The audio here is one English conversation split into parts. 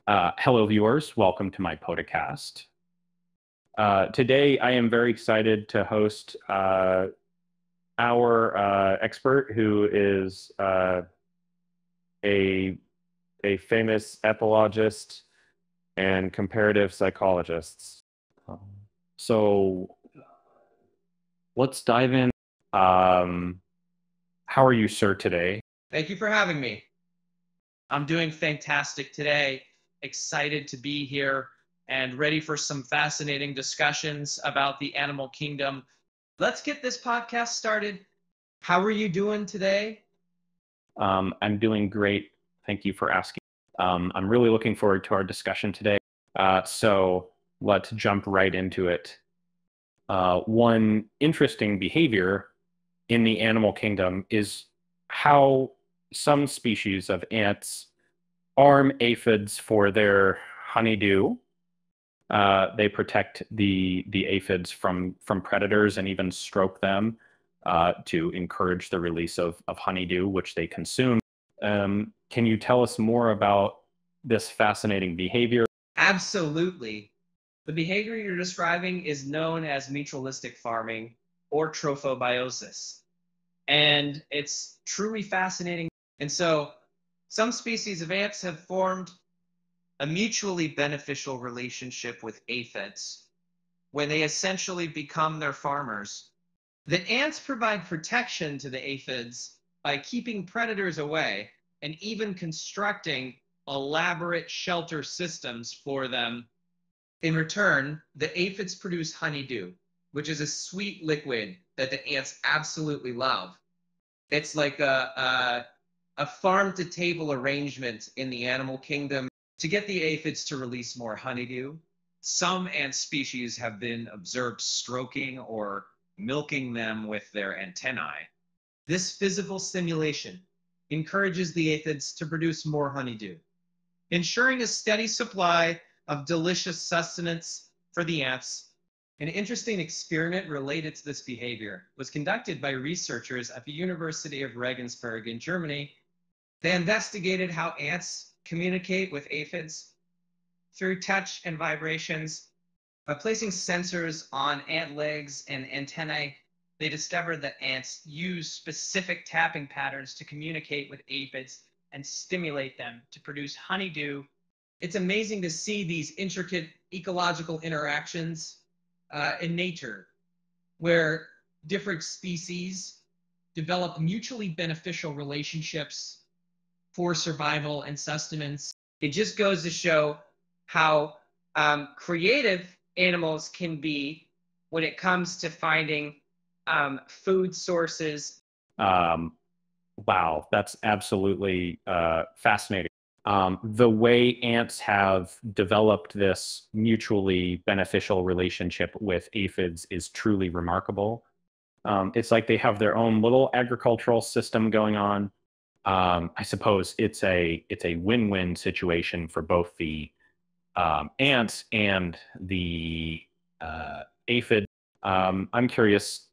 Hello, viewers. Welcome to my podcast. Today, I am very excited to host our expert, who is a a famous ethologists and comparative psychologists. So let's dive in. Um, how are you, sir, today? Thank you for having me. I'm doing fantastic today. Excited to be here and ready for some fascinating discussions about the animal kingdom. Let's get this podcast started. How are you doing today? I'm doing great. Thank you for asking. I'm really looking forward to our discussion today. So let's jump right into it. One interesting behavior in the animal kingdom is how some species of ants arm aphids for their honeydew. They protect the aphids from predators and even stroke them to encourage the release of honeydew, which they consume. Can you tell us more about this fascinating behavior? Absolutely. The behavior you're describing is known as mutualistic farming or trophobiosis. And it's truly fascinating. And so some species of ants have formed a mutually beneficial relationship with aphids when they essentially become their farmers. The ants provide protection to the aphids by keeping predators away and even constructing elaborate shelter systems for them. In return, the aphids produce honeydew, which is a sweet liquid that the ants absolutely love. It's like a farm to table arrangement in the animal kingdom to get the aphids to release more honeydew. Some ant species have been observed stroking or milking them with their antennae. This physical stimulation encourages the aphids to produce more honeydew, ensuring a steady supply of delicious sustenance for the ants. An interesting experiment related to this behavior was conducted by researchers at the University of Regensburg in Germany. They investigated how ants communicate with aphids through touch and vibrations. By placing sensors on ant legs and antennae, they discovered that ants use specific tapping patterns to communicate with aphids and stimulate them to produce honeydew. It's amazing to see these intricate ecological interactions in nature, where different species develop mutually beneficial relationships for survival and sustenance. It just goes to show how creative animals can be when it comes to finding food sources. Um, wow, that's absolutely fascinating. The way ants have developed this mutually beneficial relationship with aphids is truly remarkable. It's like they have their own little agricultural system going on. I suppose it's a win-win situation for both the ants and the aphid. I'm curious,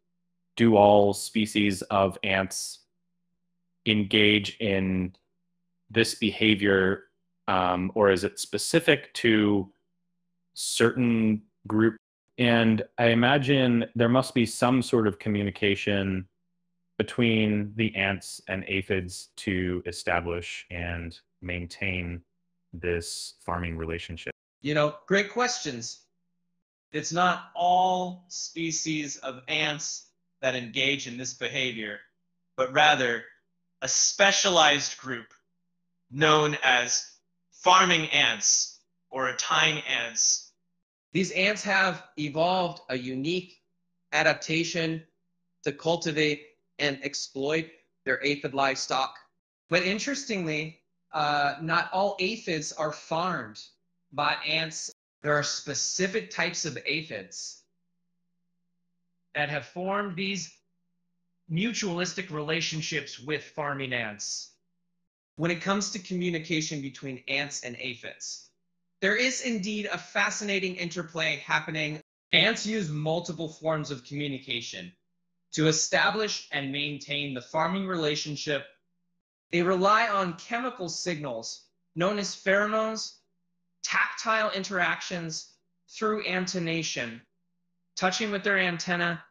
do all species of ants engage in this behavior, or is it specific to certain group? And I imagine there must be some sort of communication between the ants and aphids to establish and maintain this farming relationship. Great questions. It's not all species of ants that engage in this behavior, but rather a specialized group known as farming ants or tying ants. These ants have evolved a unique adaptation to cultivate and exploit their aphid livestock. But interestingly, not all aphids are farmed by ants. There are specific types of aphids that have formed these mutualistic relationships with farming ants. When it comes to communication between ants and aphids, there is indeed a fascinating interplay happening. Ants use multiple forms of communication to establish and maintain the farming relationship. They rely on chemical signals known as pheromones tactile interactions through antenation, touching with their antenna,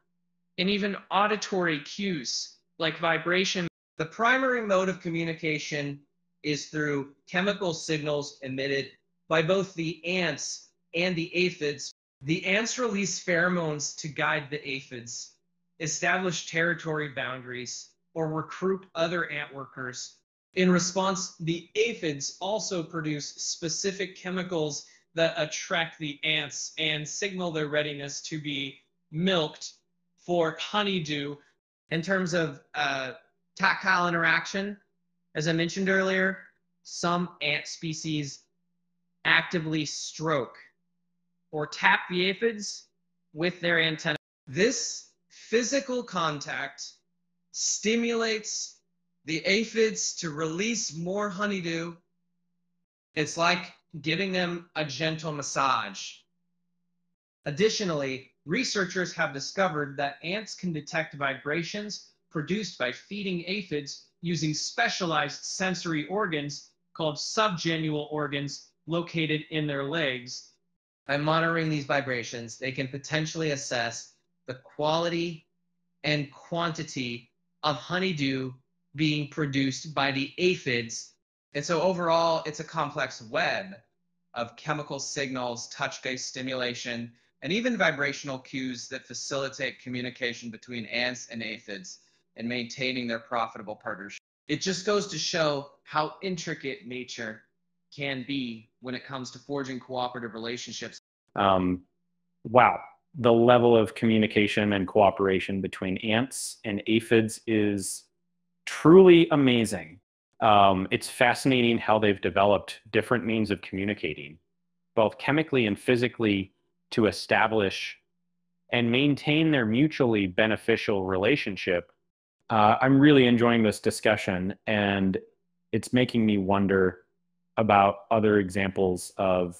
and even auditory cues like vibration. The primary mode of communication is through chemical signals emitted by both the ants and the aphids. The ants release pheromones to guide the aphids, establish territory boundaries, or recruit other ant workers. In response, the aphids also produce specific chemicals that attract the ants and signal their readiness to be milked for honeydew. In terms of tactile interaction, as I mentioned earlier, some ant species actively stroke or tap the aphids with their antennae. This physical contact stimulates the aphids to release more honeydew. It's like giving them a gentle massage. Additionally, researchers have discovered that ants can detect vibrations produced by feeding aphids using specialized sensory organs called subgenual organs located in their legs. By monitoring these vibrations, they can potentially assess the quality and quantity of honeydew being produced by the aphids. And so overall, it's a complex web of chemical signals, touch-based stimulation, and even vibrational cues that facilitate communication between ants and aphids and maintaining their profitable partnership. It just goes to show how intricate nature can be when it comes to forging cooperative relationships. Wow, the level of communication and cooperation between ants and aphids is truly amazing. It's fascinating how they've developed different means of communicating, both chemically and physically, to establish and maintain their mutually beneficial relationship. I'm really enjoying this discussion, and it's making me wonder about other examples of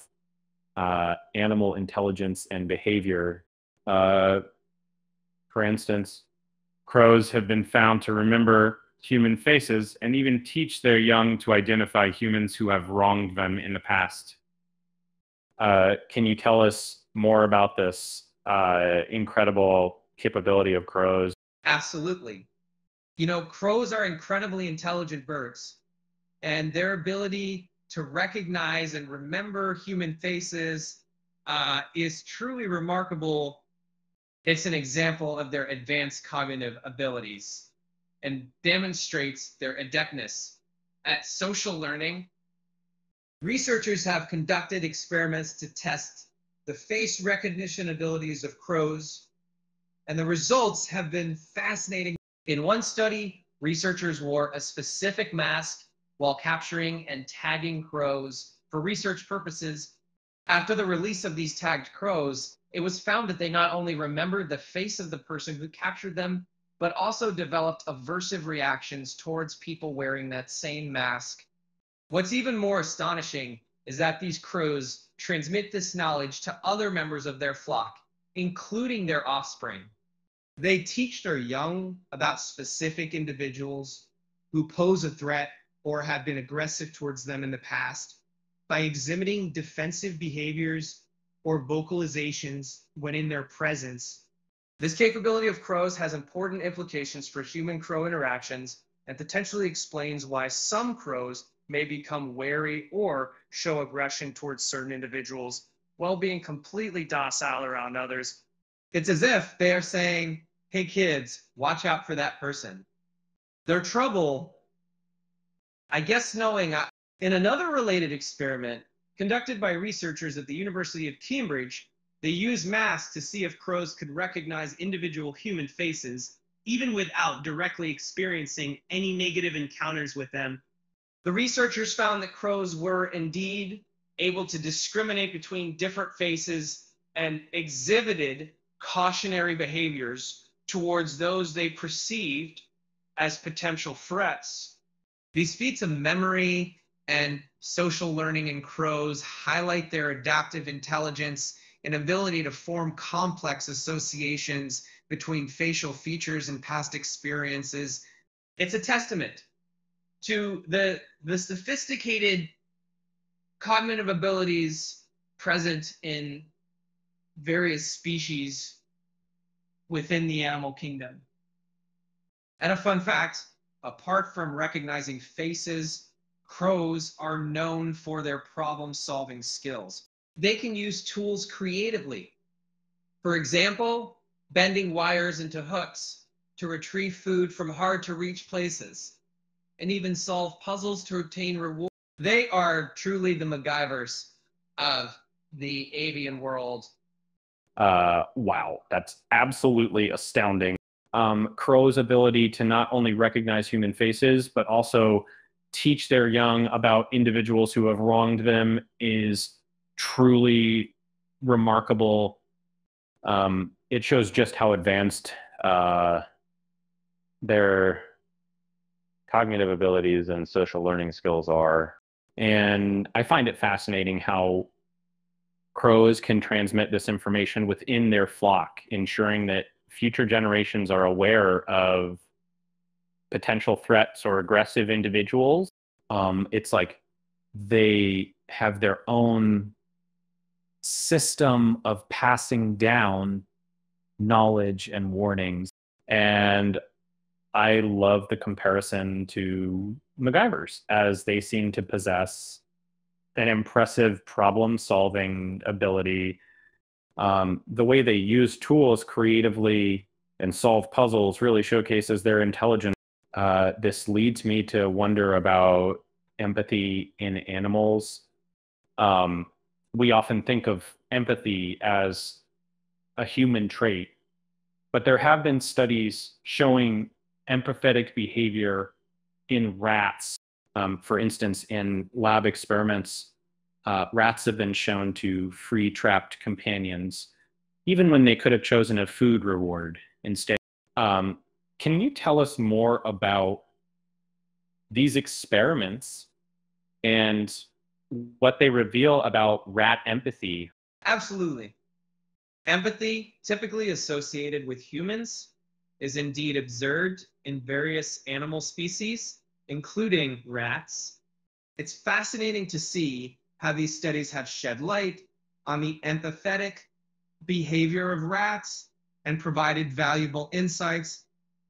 animal intelligence and behavior. For instance, crows have been found to remember human faces and even teach their young to identify humans who have wronged them in the past. Can you tell us more about this incredible capability of crows? Absolutely. You know, crows are incredibly intelligent birds, and their ability to recognize and remember human faces is truly remarkable. It's an example of their advanced cognitive abilities and demonstrates their adeptness at social learning. Researchers have conducted experiments to test the face recognition abilities of crows, and the results have been fascinating. In one study, researchers wore a specific mask while capturing and tagging crows for research purposes. After the release of these tagged crows, it was found that they not only remembered the face of the person who captured them, but also developed aversive reactions towards people wearing that same mask. What's even more astonishing is that these crows transmit this knowledge to other members of their flock, including their offspring. They teach their young about specific individuals who pose a threat or have been aggressive towards them in the past by exhibiting defensive behaviors or vocalizations when in their presence. This capability of crows has important implications for human-crow interactions and potentially explains why some crows may become wary or show aggression towards certain individuals while being completely docile around others. It's as if they are saying, hey kids, watch out for that person. Their trouble, I guess knowing, in another related experiment conducted by researchers at the University of Cambridge, they used masks to see if crows could recognize individual human faces, even without directly experiencing any negative encounters with them. The researchers found that crows were indeed able to discriminate between different faces and exhibited cautionary behaviors towards those they perceived as potential threats. These feats of memory and social learning in crows highlight their adaptive intelligence and ability to form complex associations between facial features and past experiences. It's a testament to the sophisticated cognitive abilities present in various species within the animal kingdom. And a fun fact, apart from recognizing faces, crows are known for their problem-solving skills. They can use tools creatively. For example, bending wires into hooks to retrieve food from hard-to-reach places, and even solve puzzles to obtain rewards. They are truly the MacGyvers of the avian world. Wow, that's absolutely astounding. Crows' ability to not only recognize human faces, but also teach their young about individuals who have wronged them is truly remarkable. It shows just how advanced their cognitive abilities and social learning skills are. And I find it fascinating how crows can transmit this information within their flock, ensuring that future generations are aware of potential threats or aggressive individuals. It's like they have their own system of passing down knowledge and warnings. And I love the comparison to MacGyvers, as they seem to possess an impressive problem solving ability. The way they use tools creatively and solve puzzles really showcases their intelligence. This leads me to wonder about empathy in animals. Um, we often think of empathy as a human trait, but there have been studies showing empathetic behavior in rats. For instance, in lab experiments, rats have been shown to free trapped companions, even when they could have chosen a food reward instead. Um, can you tell us more about these experiments and what they reveal about rat empathy? Absolutely. Empathy, typically associated with humans, is indeed observed in various animal species, including rats. It's fascinating to see how these studies have shed light on the empathetic behavior of rats and provided valuable insights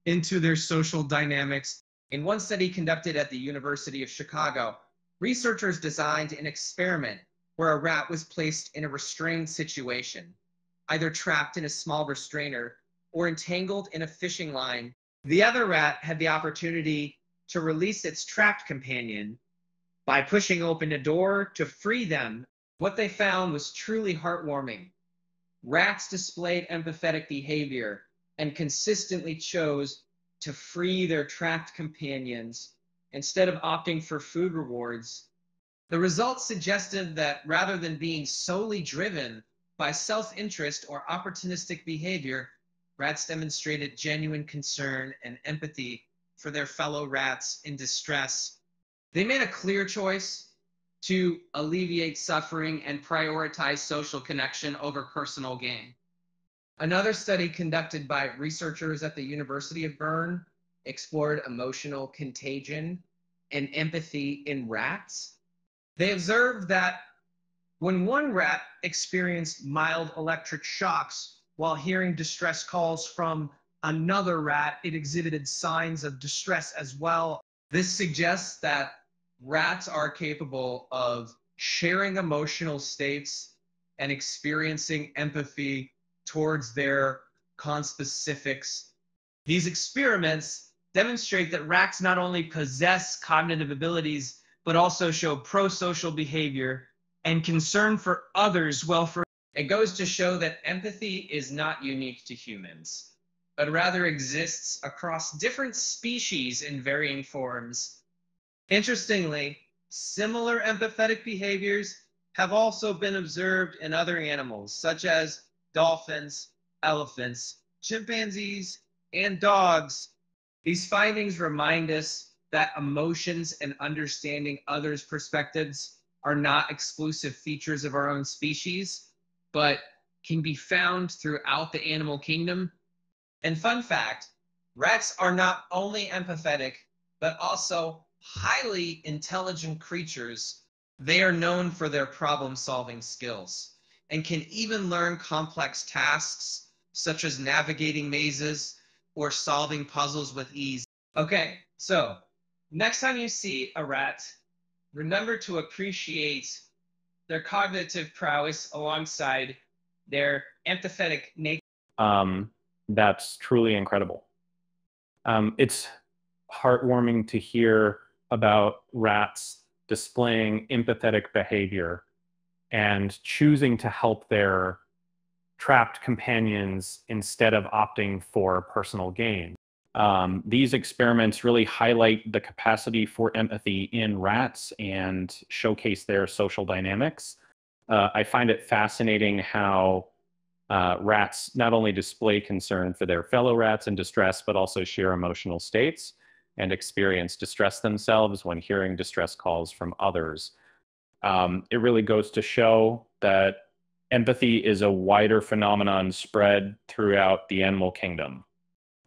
into their social dynamics. In one study conducted at the University of Chicago, researchers designed an experiment where a rat was placed in a restrained situation, either trapped in a small restrainer or entangled in a fishing line. The other rat had the opportunity to release its trapped companion by pushing open a door to free them. What they found was truly heartwarming. Rats displayed empathetic behavior and consistently chose to free their trapped companions instead of opting for food rewards. The results suggested that rather than being solely driven by self-interest or opportunistic behavior, rats demonstrated genuine concern and empathy for their fellow rats in distress. They made a clear choice to alleviate suffering and prioritize social connection over personal gain. Another study conducted by researchers at the University of Bern explored emotional contagion and empathy in rats. They observed that when one rat experienced mild electric shocks while hearing distress calls from another rat, it exhibited signs of distress as well. This suggests that rats are capable of sharing emotional states and experiencing empathy towards their conspecifics. These experiments demonstrate that rats not only possess cognitive abilities, but also show pro-social behavior and concern for others' welfare. It goes to show that empathy is not unique to humans, but rather exists across different species in varying forms. Interestingly, similar empathetic behaviors have also been observed in other animals, such as dolphins, elephants, chimpanzees, and dogs. These findings remind us that emotions and understanding others' perspectives are not exclusive features of our own species, but can be found throughout the animal kingdom. And fun fact, rats are not only empathetic, but also highly intelligent creatures. They are known for their problem-solving skills and can even learn complex tasks such as navigating mazes or solving puzzles with ease. Okay, so next time you see a rat, remember to appreciate their cognitive prowess alongside their empathetic nature. That's truly incredible. It's heartwarming to hear about rats displaying empathetic behavior and choosing to help their trapped companions instead of opting for personal gain. These experiments really highlight the capacity for empathy in rats and showcase their social dynamics. I find it fascinating how rats not only display concern for their fellow rats in distress, but also share emotional states and experience distress themselves when hearing distress calls from others. It really goes to show that empathy is a wider phenomenon spread throughout the animal kingdom.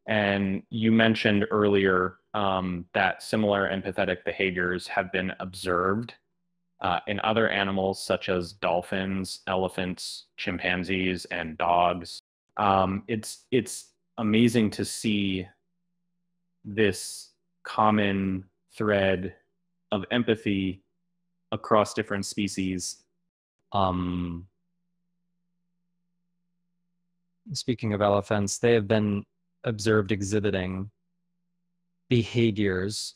And you mentioned earlier that similar empathetic behaviors have been observed in other animals such as dolphins, elephants, chimpanzees, and dogs. It's amazing to see this common thread of empathy across different species. Speaking of elephants, they have been observed exhibiting behaviors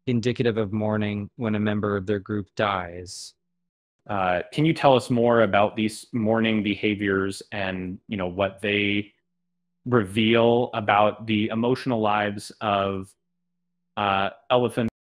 indicative of mourning when a member of their group dies. Can you tell us more about these mourning behaviors and what they reveal about the emotional lives of elephants